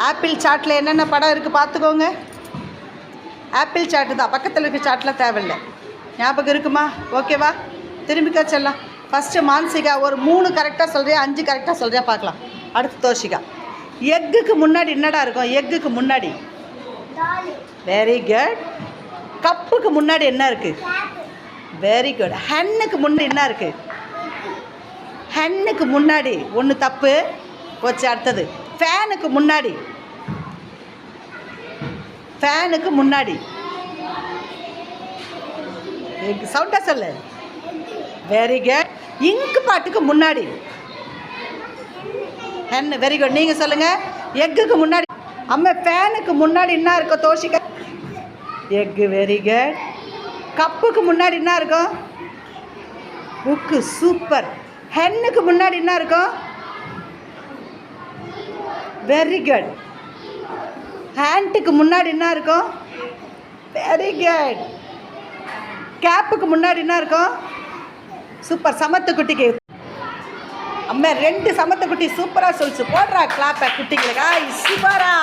Apple சாட்டில் என்னென்ன படம் இருக்குது பார்த்துக்கோங்க. ஆப்பிள் சாட்டு தான், பக்கத்தில் இருக்க சாட்டில் தேவையில்லை. ஞாபகம் இருக்குமா? ஓகேவா? திரும்பிக்கா செல்லாம். ஃபஸ்ட்டு மான்சிகா ஒரு 3 கரெக்டாக சொல்கிறியா, 5 கரெக்டாக சொல்கிறியா பார்க்கலாம். அடுத்து தோஷிகா. எக்குக்கு முன்னாடி என்னடா இருக்கும்? எக்குக்கு முன்னாடி வெரி குட். கப்புக்கு முன்னாடி என்ன இருக்குது? Very good. ஹன்னுக்கு முன்னாடி என்ன இருக்குது? ஹன்னுக்கு முன்னாடி ஒன்று தப்பு போச்சு. அடுத்தது ஃபேனுக்கு முன்னாடி, ஃபேனுக்கு முன்னாடி சவுண்டா சொல்லு. Very good. இங்கு பாட்டுக்கு முன்னாடி ஹென். Very good. நீங்கள் சொல்லுங்கள். எக்குக்கு முன்னாடி அம்மா ஃபேனுக்கு முன்னாடி என்ன இருக்கும் தோஷிக்க? எக்கு. Very good. கப்புக்கு முன்னாடி என்ன இருக்கும்? புக்கு. சூப்பர். ஹென்னுக்கு முன்னாடி என்ன இருக்கும்? Very good. ஹேண்ட்டுக்கு முன்னாடி என்ன இருக்கும்? Very good. கேப்புக்கு முன்னாடி என்ன இருக்கும்? சூப்பர். சமத்துக்குட்டிக்கு அம்மா 2 சமத்துக்குட்டி சூப்பராக சொல்லிச்சு. போடுறா கிளாப்பை குட்டிங்களுக்கு. சூப்பரா.